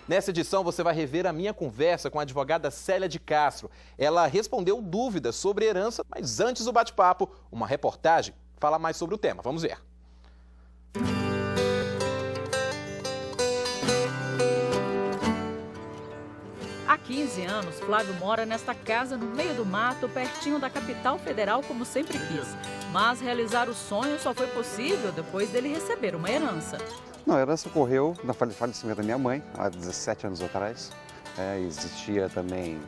Nessa edição, você vai rever a minha conversa com a advogada Célia de Castro. Ela respondeu dúvidas sobre herança, mas antes do bate-papo, uma reportagem fala mais sobre o tema. Vamos ver. Há 15 anos, Flávio mora nesta casa no meio do mato, pertinho da capital federal, como sempre quis. Mas realizar o sonho só foi possível depois dele receber uma herança. Não, a herança ocorreu no falecimento da minha mãe, há 17 anos atrás. Existia também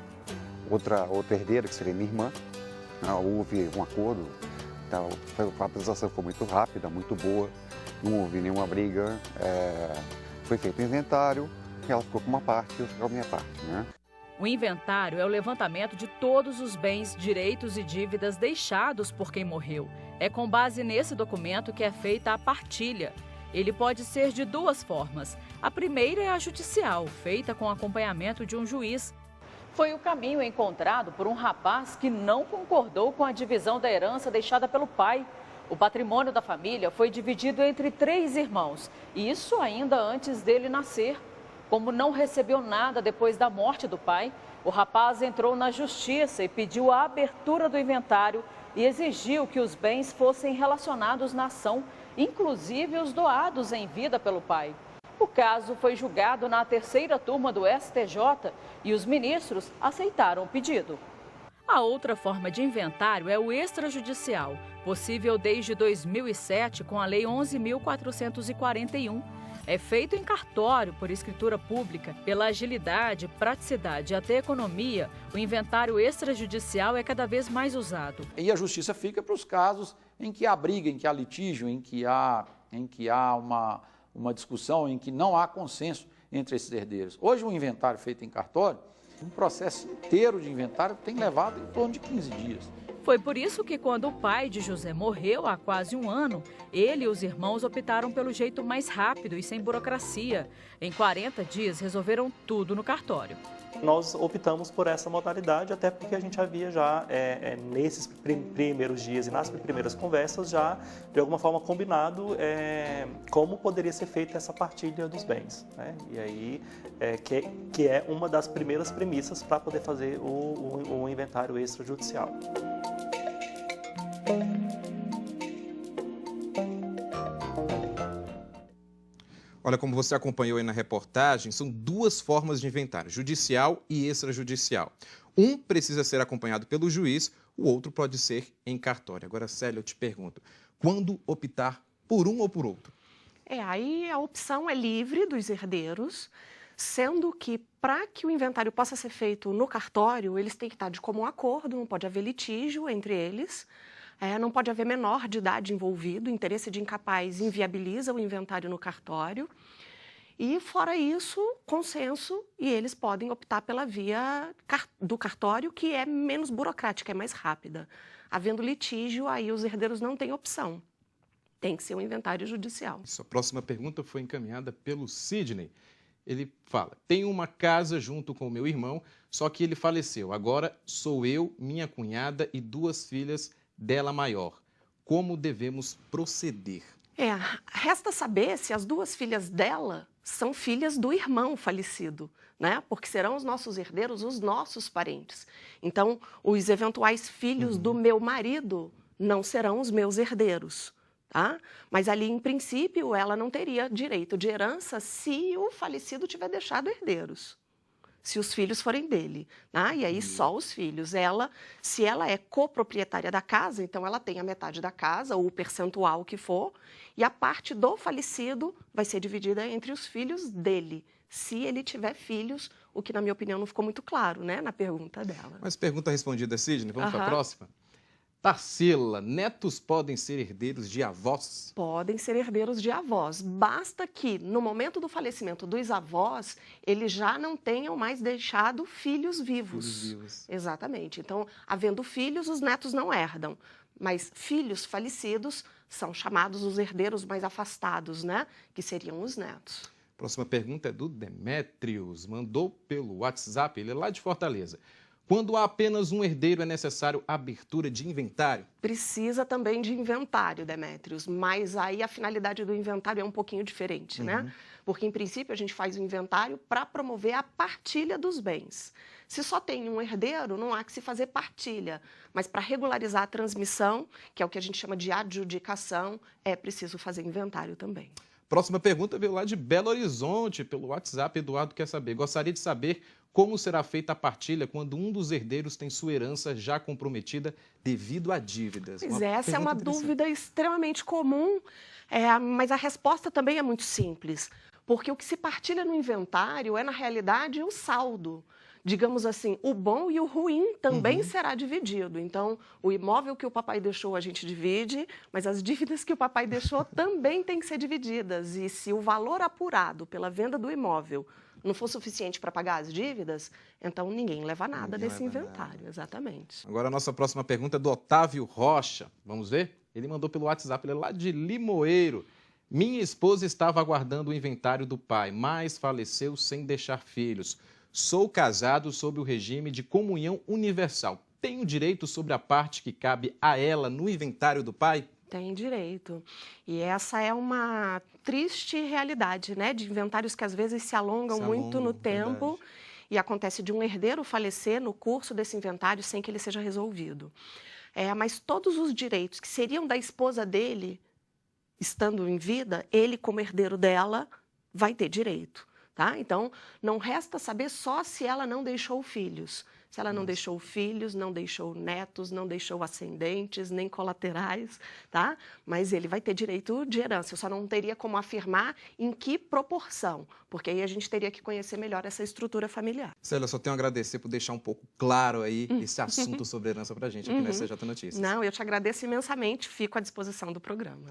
outra herdeira, que seria minha irmã. Houve um acordo, então, a apresentação foi muito rápida, muito boa, não houve nenhuma briga. Foi feito o inventário, ela ficou com uma parte e eu fiquei com a minha parte, né? O inventário é o levantamento de todos os bens, direitos e dívidas deixados por quem morreu. É com base nesse documento que é feita a partilha. Ele pode ser de duas formas. A primeira é a judicial, feita com acompanhamento de um juiz. Foi o caminho encontrado por um rapaz que não concordou com a divisão da herança deixada pelo pai. O patrimônio da família foi dividido entre 3 irmãos, e isso ainda antes dele nascer. Como não recebeu nada depois da morte do pai, o rapaz entrou na justiça e pediu a abertura do inventário e exigiu que os bens fossem relacionados na ação, inclusive os doados em vida pelo pai. O caso foi julgado na 3ª turma do STJ e os ministros aceitaram o pedido. A outra forma de inventário é o extrajudicial, possível desde 2007 com a Lei 11.441. É feito em cartório, por escritura pública. Pela agilidade, praticidade e até economia, o inventário extrajudicial é cada vez mais usado. E a justiça fica para os casos em que há briga, em que há litígio, em que há uma discussão, em que não há consenso entre esses herdeiros. Hoje, um inventário feito em cartório, um processo inteiro de inventário tem levado em torno de 15 dias. Foi por isso que, quando o pai de José morreu há quase um ano, ele e os irmãos optaram pelo jeito mais rápido e sem burocracia. Em 40 dias, resolveram tudo no cartório. Nós optamos por essa modalidade, até porque a gente havia já, nesses primeiros dias e nas primeiras conversas, já de alguma forma combinado como poderia ser feita essa partilha dos bens, né? E aí, que é uma das primeiras premissas para poder fazer o inventário extrajudicial. Olha, como você acompanhou aí na reportagem, são 2 formas de inventário, judicial e extrajudicial. Um precisa ser acompanhado pelo juiz, o outro pode ser em cartório. Agora, Célia, eu te pergunto, quando optar por um ou por outro? Aí a opção é livre dos herdeiros, sendo que para que o inventário possa ser feito no cartório, eles têm que estar de comum acordo, não pode haver litígio entre eles. Não pode haver menor de idade envolvido, interesse de incapaz inviabiliza o inventário no cartório. E, fora isso, consenso, e eles podem optar pela via do cartório, que é menos burocrática, é mais rápida. Havendo litígio, aí os herdeiros não têm opção. Tem que ser um inventário judicial. Sua próxima pergunta foi encaminhada pelo Sidney. Ele fala, tenho uma casa junto com o meu irmão, só que ele faleceu. Agora sou eu, minha cunhada e 2 filhas dela maior. Como devemos proceder? Resta saber se as 2 filhas dela são filhas do irmão falecido, né? Porque serão os nossos herdeiros, os nossos parentes. Então, os eventuais filhos do meu marido não serão os meus herdeiros, tá? Mas ali, em princípio, ela não teria direito de herança se o falecido tiver deixado herdeiros. Se os filhos forem dele, né? E aí só os filhos. Se ela é coproprietária da casa, então ela tem a metade da casa, ou o percentual que for, e a parte do falecido vai ser dividida entre os filhos dele, se ele tiver filhos, o que, na minha opinião, não ficou muito claro, né, na pergunta dela. Mas pergunta respondida, Sidney. Vamos para a próxima? Tarsila, netos podem ser herdeiros de avós? Podem ser herdeiros de avós. Basta que, no momento do falecimento dos avós, eles já não tenham mais deixado filhos vivos. Filhos vivos. Exatamente. Então, havendo filhos, os netos não herdam. Mas filhos falecidos são chamados os herdeiros mais afastados, né? Que seriam os netos. Próxima pergunta é do Demétrios. Mandou pelo WhatsApp, ele é lá de Fortaleza. Quando há apenas um herdeiro, é necessário abertura de inventário? Precisa também de inventário, Demétrios, mas aí a finalidade do inventário é um pouquinho diferente, né? Porque, em princípio, a gente faz o inventário para promover a partilha dos bens. Se só tem um herdeiro, não há que se fazer partilha, mas para regularizar a transmissão, que é o que a gente chama de adjudicação, é preciso fazer inventário também. Próxima pergunta veio lá de Belo Horizonte, pelo WhatsApp. Eduardo quer saber. Gostaria de saber como será feita a partilha quando um dos herdeiros tem sua herança já comprometida devido a dívidas. Pois é, essa é uma dúvida extremamente comum, mas a resposta também é muito simples, porque o que se partilha no inventário é, na realidade, o saldo. Digamos assim, o bom e o ruim também será dividido. Então, o imóvel que o papai deixou a gente divide, mas as dívidas que o papai deixou também têm que ser divididas. E se o valor apurado pela venda do imóvel não for suficiente para pagar as dívidas, então ninguém leva nada desse inventário. Exatamente. Agora a nossa próxima pergunta é do Otávio Rocha. Vamos ver? Ele mandou pelo WhatsApp, ele é lá de Limoeiro. Minha esposa estava aguardando o inventário do pai, mas faleceu sem deixar filhos. Sou casado sob o regime de comunhão universal. Tenho direito sobre a parte que cabe a ela no inventário do pai? Tem direito. E essa é uma triste realidade, né? De inventários que às vezes se alongam muito no tempo. Verdade. E acontece de um herdeiro falecer no curso desse inventário sem que ele seja resolvido. Mas todos os direitos que seriam da esposa dele, estando em vida, ele como herdeiro dela vai ter direito. Tá? Então, não resta saber só se ela não deixou filhos. Se ela não deixou filhos, não deixou netos, não deixou ascendentes, nem colaterais, tá? Mas ele vai ter direito de herança. Eu só não teria como afirmar em que proporção, porque aí a gente teria que conhecer melhor essa estrutura familiar. Célia, eu só tenho a agradecer por deixar um pouco claro aí esse assunto sobre herança pra gente aqui na SCJ Notícias. Não, eu te agradeço imensamente, fico à disposição do programa.